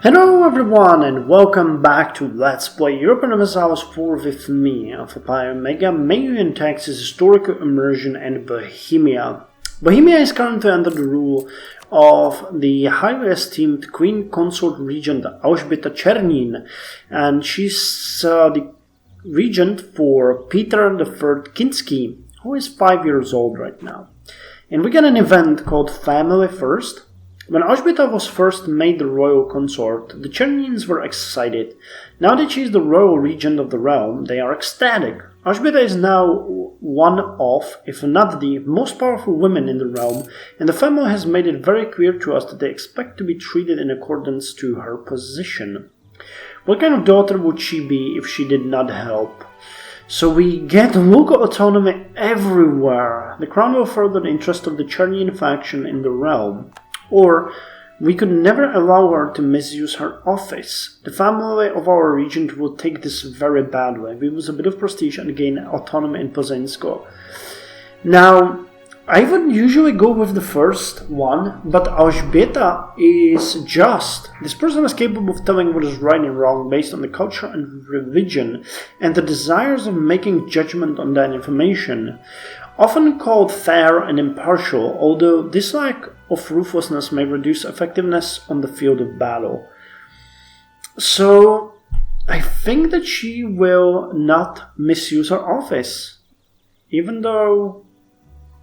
Hello everyone and welcome back to Let's Play Europa Universalis IV with me, Alfapiomega, Meiou and Taxes, Historical Immersion and Bohemia. Bohemia is currently under the rule of the highly esteemed Queen Consort Regent Elżbieta Czernin, and she's the regent for Peter III Kinski, who is 5 years old right now. And we got an event called Family First. When Elżbieta was first made the royal consort, the Czernins were excited. Now that she is the royal regent of the realm, they are ecstatic. Elżbieta is now one of, if not the, most powerful women in the realm, and the family has made it very clear to us that they expect to be treated in accordance to her position. What kind of daughter would she be if she did not help? So we get local autonomy everywhere. The crown will further the interest of the Czernin faction in the realm. Or we could never allow her to misuse her office. The family of our regent will take this very badly. We lose a bit of prestige and gain autonomy in Poznańsko. Now, I would usually go with the first one, but Elżbieta is just. This person is capable of telling what is right and wrong based on the culture and religion and the desires of making judgment on that information. Often called fair and impartial, although this lack of ruthlessness may reduce effectiveness on the field of battle. So, I think that she will not misuse her office. Even though,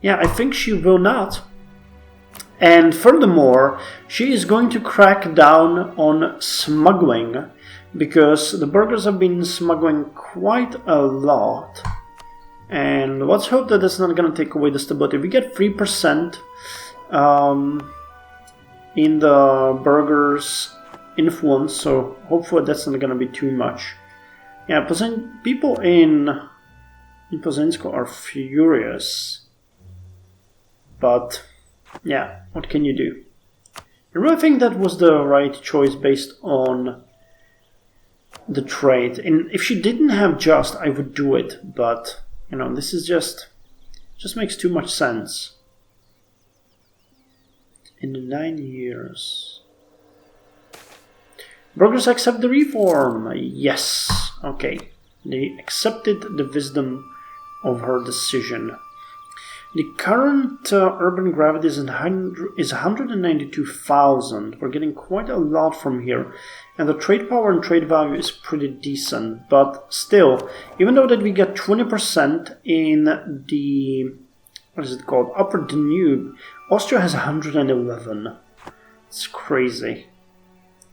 I think she will not. And furthermore, she is going to crack down on smuggling, because the burghers have been smuggling quite a lot. And let's hope that that's not going to take away the stability. We get 3% in the burghers' influence, so hopefully that's not going to be too much. Yeah, people in Poznańsko are furious. But, yeah, what can you do? I really think that was the right choice based on the trade. And if she didn't have just, I would do it, but this is just makes too much sense. In the 9 years. Burghers accept the reform. Yes. Okay. They accepted the wisdom of her decision. The current urban gravity is 192,000. We're getting quite a lot from here. And the trade power and trade value is pretty decent. But still, even though that we get 20% in the, Upper Danube, Austria has 111. It's crazy.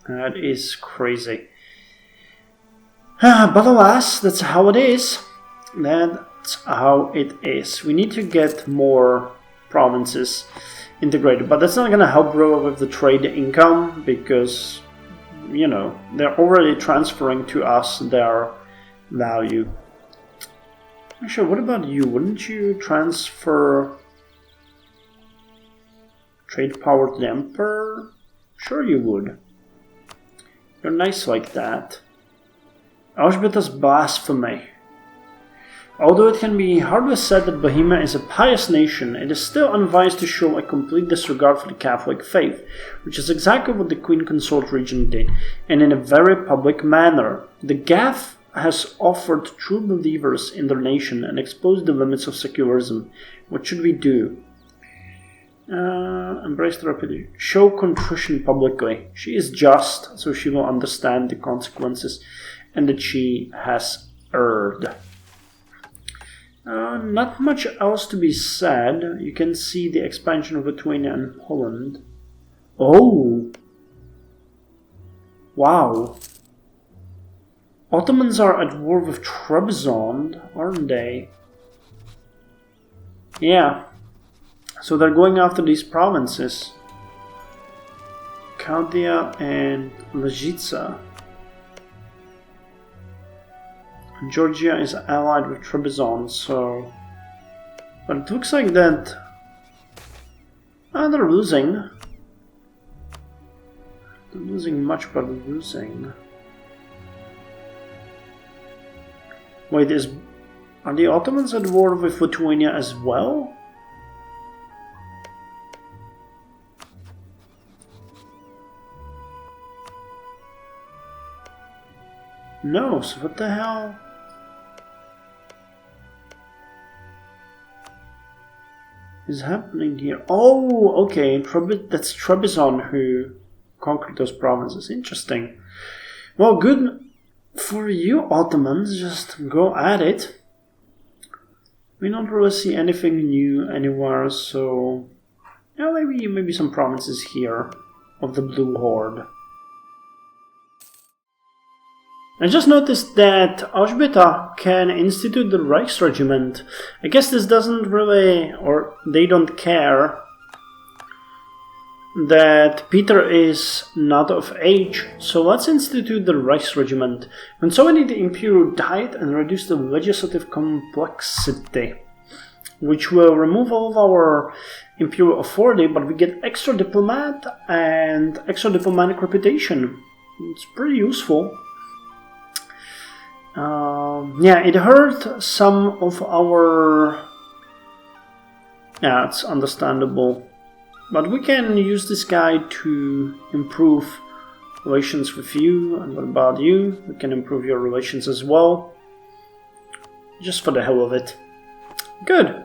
That is crazy. But alas, that's how it is. That's how it is. We need to get more provinces integrated, but that's not going to help really with the trade income because, they're already transferring to us their value. Actually, what about you? Wouldn't you transfer trade power to the emperor? Sure you would. You're nice like that. Elżbieta's blasphemy. Although it can be hardly said that Bohemia is a pious nation, it is still unwise to show a complete disregard for the Catholic faith, which is exactly what the Queen Consort Regent did, and in a very public manner. The GAF has offered true believers in their nation and exposed the limits of secularism. What should we do? Embrace the rapidity. Show contrition publicly. She is just, so she will understand the consequences and that she has erred. Not much else to be said. You can see the expansion of Lithuania and Poland. Oh! Wow! Ottomans are at war with Trebizond, aren't they? Yeah. So they're going after these provinces. Chaldea and Ležica. Georgia is allied with Trebizond, so... But it looks like that... they're losing. They're losing much, but losing. Wait, are the Ottomans at war with Lithuania as well? No, so what the hell? Is happening here? Oh, okay, that's Trebizond who conquered those provinces. Interesting. Well, good for you, Ottomans. Just go at it. We don't really see anything new anywhere, so yeah, maybe some provinces here of the Blue Horde. I just noticed that Auschwitz can institute the Reichsregiment. I guess this doesn't really, or they don't care that Peter is not of age, so let's institute the Reichsregiment. When so many the Imperial died and reduce the legislative complexity, which will remove all of our Imperial authority, but we get extra diplomat and extra diplomatic reputation. It's pretty useful. Yeah, it hurt some of our... Yeah, it's understandable. But we can use this guy to improve relations with you. And what about you? We can improve your relations as well. Just for the hell of it. Good.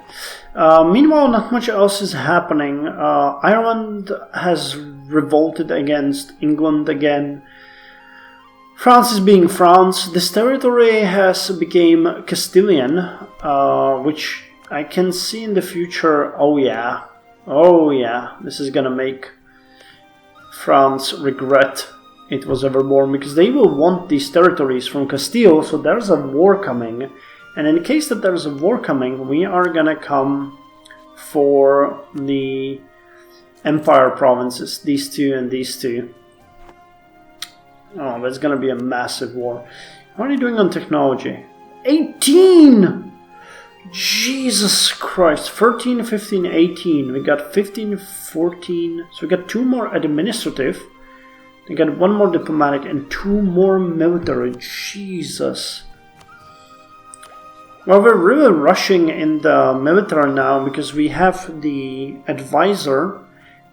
Meanwhile, not much else is happening. Ireland has revolted against England again. France is being France. This territory has become Castilian, which I can see in the future. Oh yeah, this is gonna make France regret it was ever born, because they will want these territories from Castile, so there's a war coming. And in case that there's a war coming, we are gonna come for the Empire provinces, these two and these two. Oh, that's gonna be a massive war. How are you doing on technology? 18! Jesus Christ. 13, 15, 18. We got 15, 14. So we got 2 more administrative. We got 1 more diplomatic and 2 more military. Jesus. Well, we're really rushing in the military now because we have the advisor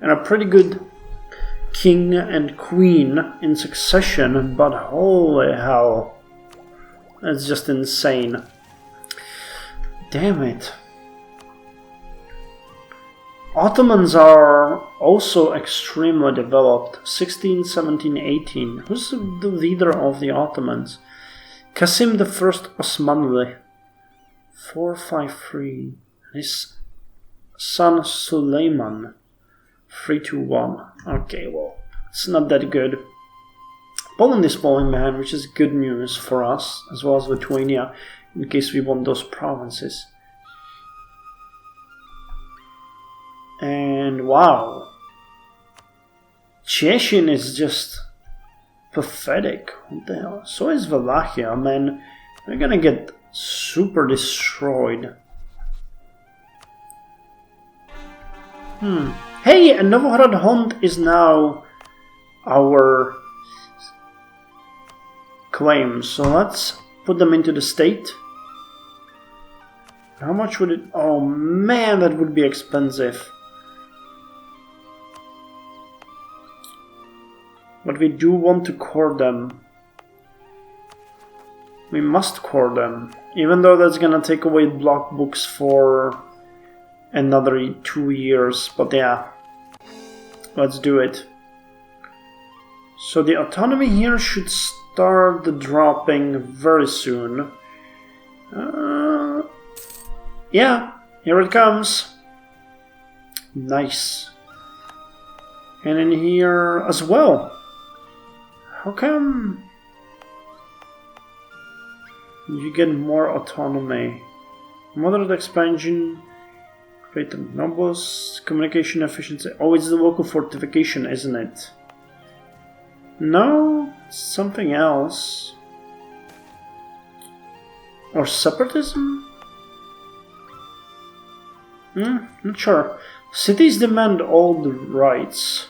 and a pretty good king and queen in succession, but holy hell, that's just insane. Damn it. Ottomans are also extremely developed. 16, 17, 18. Who's the leader of the Ottomans? Qasim I Osmanli. 453. His son Suleiman. 321. Okay, well, it's not that good. Poland is falling behind, which is good news for us, as well as Lithuania, in case we want those provinces. And wow, Chechen is just pathetic. What the hell? So is Wallachia, man. We're gonna get super destroyed. Hey, Novgorod Hond is now our claim, so let's put them into the state. How much would it... Oh man, that would be expensive. But we do want to core them. We must core them. Even though that's gonna take away block books for another 2 years. But yeah, let's do it. So the autonomy here should start dropping very soon. Yeah, here it comes. Nice. And in here as well. How come you get more autonomy? Moderate expansion, greater numbers, communication efficiency. Oh, it's the local fortification, isn't it? No, something else. Or separatism? Not sure. Cities demand all the rights.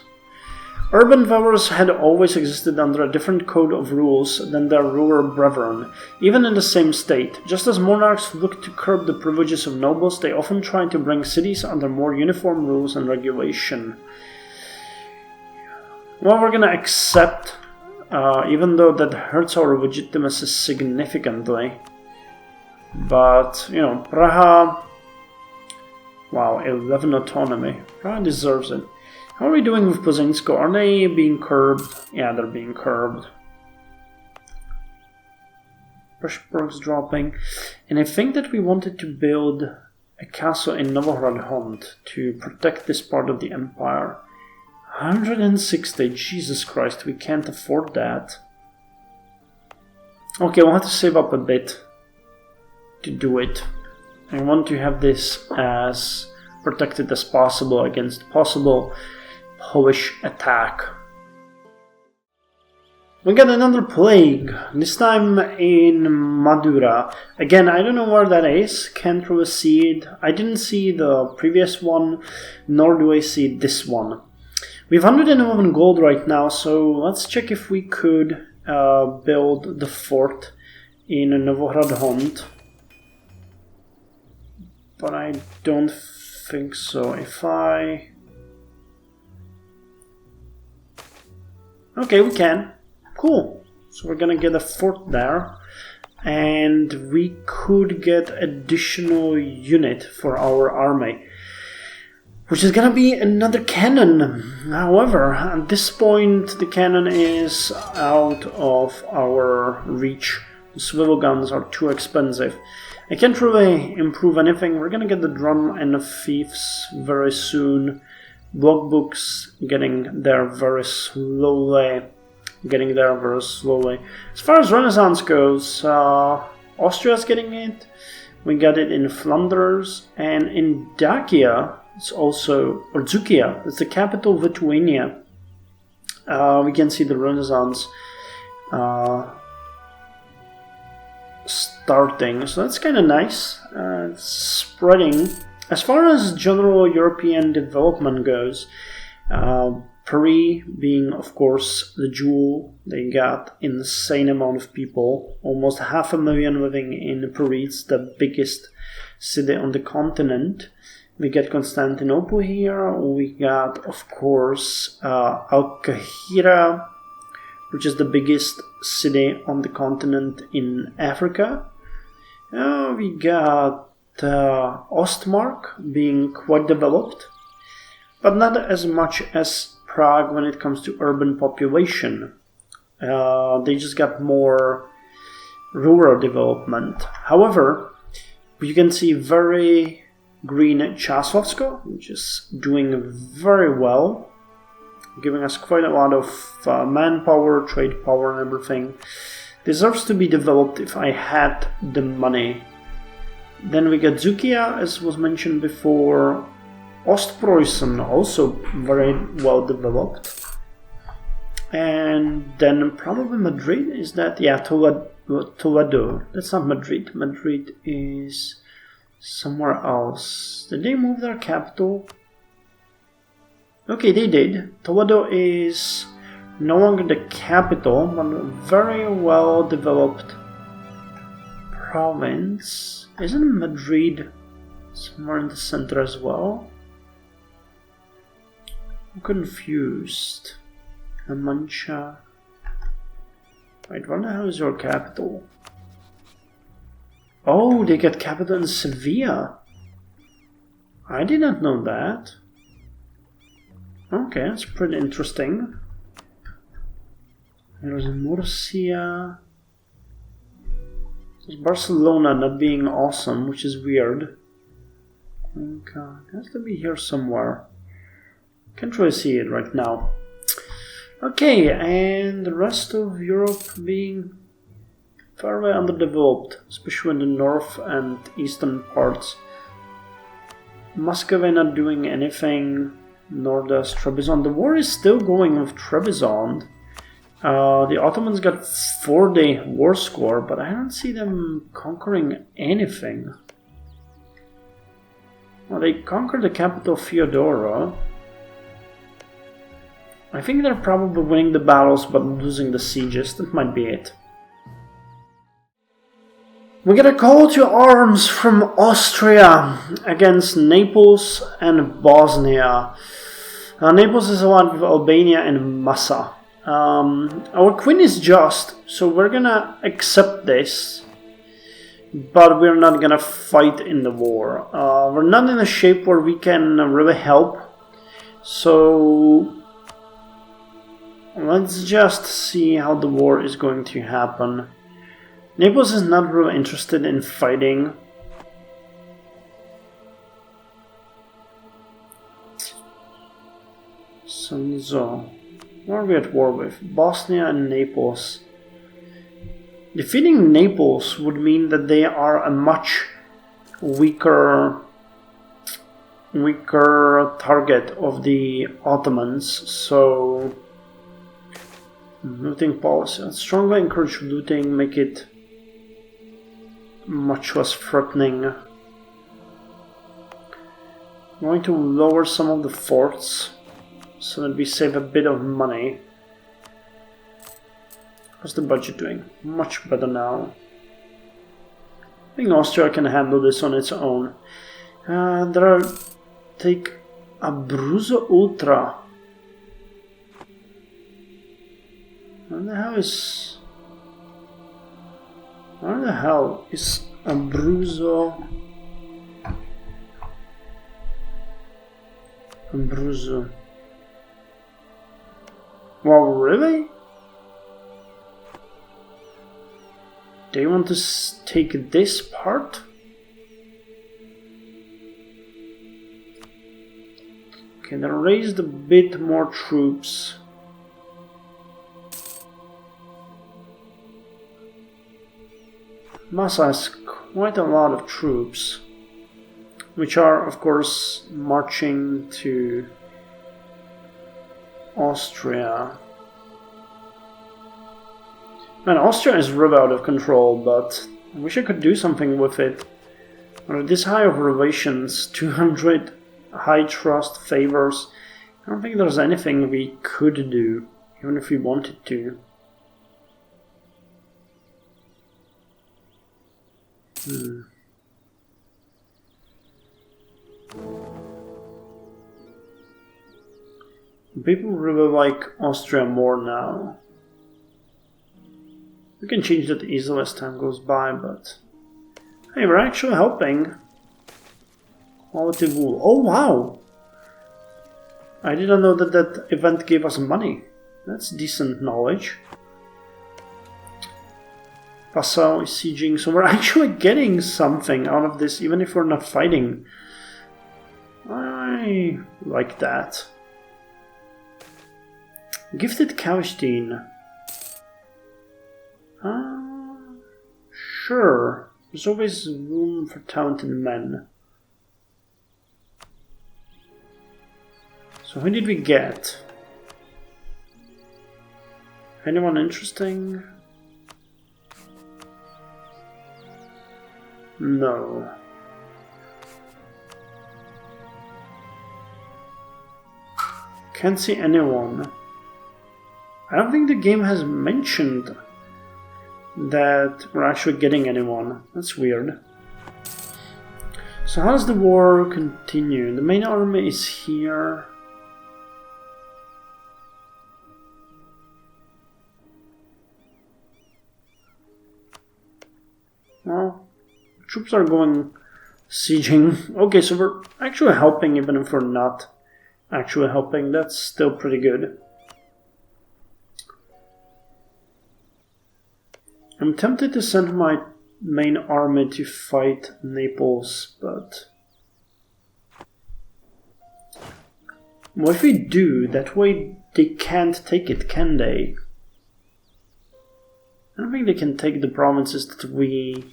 Urban powers had always existed under a different code of rules than their ruler brethren, even in the same state. Just as monarchs look to curb the privileges of nobles, they often try to bring cities under more uniform rules and regulation. Well, we're gonna accept even though that hurts our legitimacy significantly. But, you know, Praha, wow, 11 autonomy. Praha deserves it. How are we doing with Pozinsko? Are they being curbed? Yeah, they're being curbed. Prussia dropping. And I think that we wanted to build a castle in Novohrad-Hont to protect this part of the empire. 160, Jesus Christ, we can't afford that. Okay, we'll have to save up a bit to do it. I want to have this as protected as possible against possible Polish attack. We got another plague, this time in Madura. Again, I don't know where that is, can't really see it. I didn't see the previous one, nor do I see this one. We have 111 gold right now, so let's check if we could build the fort in Novohrad-Hont. But I don't think so. If I... Okay, we can. Cool. So we're gonna get a fort there. And we could get additional unit for our army, which is gonna be another cannon. However, at this point the cannon is out of our reach. The swivel guns are too expensive. I can't really improve anything. We're gonna get the drum and the thieves very soon. Block books getting there very slowly. As far as Renaissance goes, Austria's getting it. We got it in Flanders, and in Dacia, it's also, or Zukia, it's the capital of Lithuania. We can see the Renaissance starting, so that's kind of nice. It's spreading. As far as general European development goes, Paris being, of course, the jewel, they got insane amount of people, almost 500,000 living in Paris, it's the biggest city on the continent. We get Constantinople here, we got, of course, Al-Qahira, which is the biggest city on the continent in Africa. We got Ostmark being quite developed, but not as much as Prague when it comes to urban population. They just got more rural development. However, you can see very green Czaslavsko, which is doing very well, giving us quite a lot of manpower, trade power and everything. Deserves to be developed if I had the money. Then we got Zukia, as was mentioned before. Ostpreußen, also very well developed. And then probably Madrid, is that? Yeah, Toledo. That's not Madrid. Madrid is somewhere else. Did they move their capital? Okay, they did. Toledo is no longer the capital, but a very well developed province. Isn't Madrid somewhere in the center as well? I'm confused. La Mancha. Wait, what the hell is your capital? Oh, they get capital in Sevilla. I did not know that. Okay, that's pretty interesting. There's Murcia. There's Barcelona not being awesome, which is weird. Okay, it has to be here somewhere. Can't really see it right now. Okay, and the rest of Europe being fairly underdeveloped, especially in the north and eastern parts. Muscovy not doing anything, nor does Trebizond. The war is still going with Trebizond. The Ottomans got 4-day war score, but I don't see them conquering anything. Well, they conquered the capital Feodora. I think they're probably winning the battles but losing the sieges. That might be it. We get a call to arms from Austria against Naples and Bosnia. Naples is allied with Albania and Massa. Our queen is just, so we're gonna accept this, but we're not gonna fight in the war. We're not in a shape where we can really help, so let's just see how the war is going to happen. Naples is not really interested in fighting. So, what are we at war with? Bosnia and Naples. Defeating Naples would mean that they are a much weaker target of the Ottomans, so looting policy. Let's strongly encourage looting, make it much less threatening. I'm going to lower some of the forts so that we save a bit of money. How's the budget doing? Much better now. I think Austria can handle this on its own. Take Abruzzo Ultra. Where the hell is Abruzzo? Wow, really? They want to take this part? Okay, then raised a bit more troops. Massa has quite a lot of troops, which are, of course, marching to Austria. Man, Austria is really out of control, but I wish I could do something with it. With this high of relations, 200 high trust favors, I don't think there's anything we could do, even if we wanted to. People really like Austria more now. We can change that easily as time goes by, but hey, we're actually helping. Quality wool. Oh wow! I didn't know that that event gave us money. That's decent knowledge. Passau is sieging, so we're actually getting something out of this, even if we're not fighting. I like that. Gifted Caustein. Sure. There's always room for talented men. So who did we get? Anyone interesting? No. Can't see anyone. I don't think the game has mentioned that we're actually getting anyone. That's weird. So how does the war continue? The main army is here. Well, troops are going sieging. Okay, so we're actually helping even if we're not actually helping. That's still pretty good. I'm tempted to send my main army to fight Naples, but what if we do? That way they can't take it, can they? I don't think they can take the provinces that we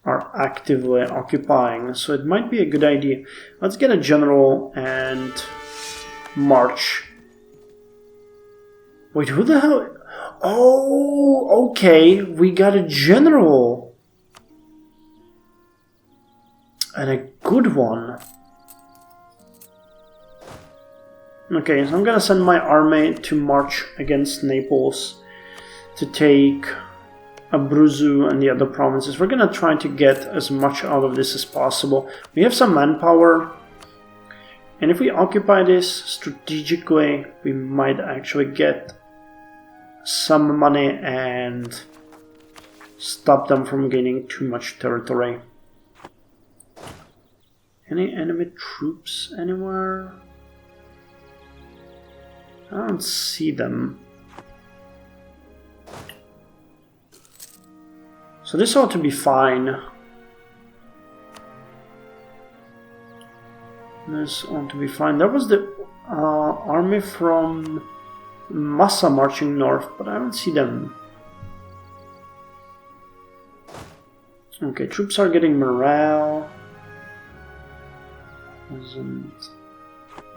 are actively occupying, so it might be a good idea. Let's get a general and march. Wait, who the hell? Oh, okay, we got a general. And a good one. Okay, so I'm gonna send my army to march against Naples to take Abruzzo and the other provinces. We're gonna try to get as much out of this as possible. We have some manpower, and if we occupy this strategically, we might actually get some money and stop them from gaining too much territory. Any enemy troops anywhere? I don't see them. So this ought to be fine. This ought to be fine. There was the army from Massa marching north, but I don't see them. Okay, troops are getting morale.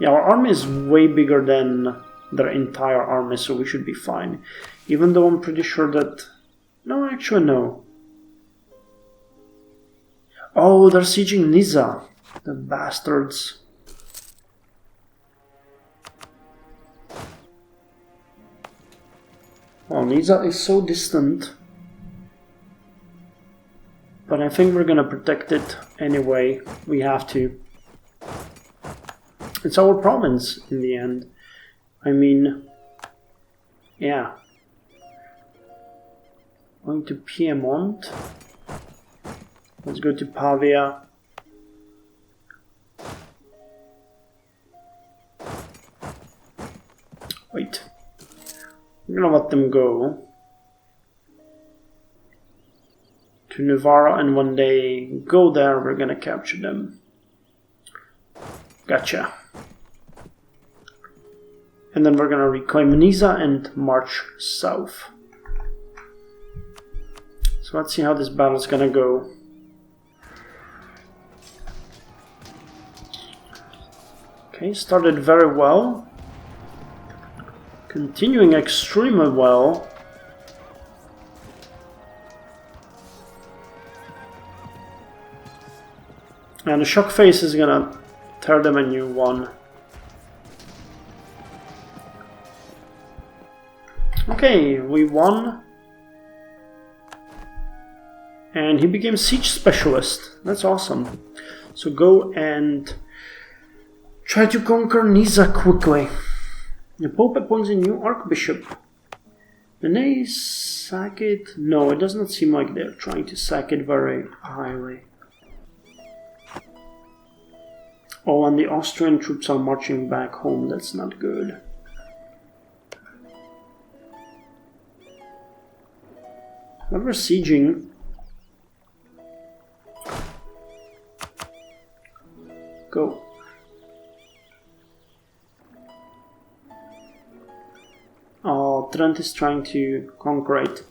Yeah, our army is way bigger than their entire army, so we should be fine. Even though I'm pretty sure that... No, actually no. Oh, they're sieging Nizza. The bastards. Well, Nizza is so distant. But I think we're gonna protect it anyway. We have to. It's our province in the end. I mean, yeah. Going to Piedmont. Let's go to Pavia. Wait. We're gonna let them go to Navarra, and when they go there, we're gonna capture them. Gotcha. And then we're gonna reclaim Nizza and march south. So let's see how this battle's gonna go. Okay, started very well. Continuing extremely well. And the shock phase is gonna tear them a new one. Okay, we won. And he became siege specialist. That's awesome. So go and try to conquer Nizza quickly. The Pope appoints a new Archbishop. When they sack it... No, it does not seem like they're trying to sack it very highly. Oh, and the Austrian troops are marching back home. That's not good. But we're sieging. Go. Oh, Trent is trying to conquer it.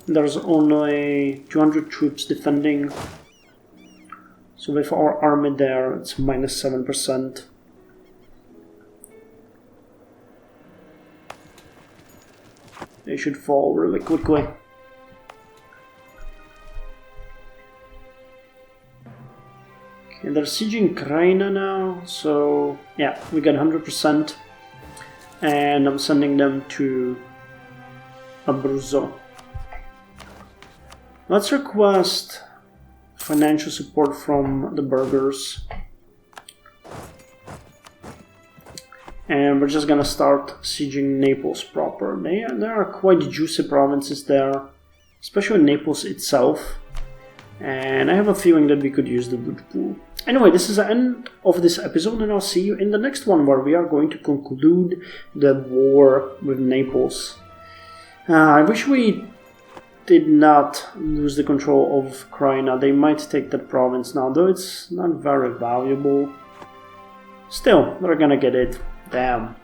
There's only 200 troops defending. So with our army there, it's -7%. They should fall really quickly. Okay, they're sieging Kraina now, so yeah, we got 100%. And I'm sending them to Abruzzo. Let's request financial support from the burghers. And we're just gonna start sieging Naples proper. There are quite juicy provinces there, especially Naples itself. And I have a feeling that we could use the loot pool. Anyway, this is the end of this episode, and I'll see you in the next one, where we are going to conclude the war with Naples. I wish we did not lose the control of Kraina. They might take that province now, though it's not very valuable. Still, they're gonna get it. Damn.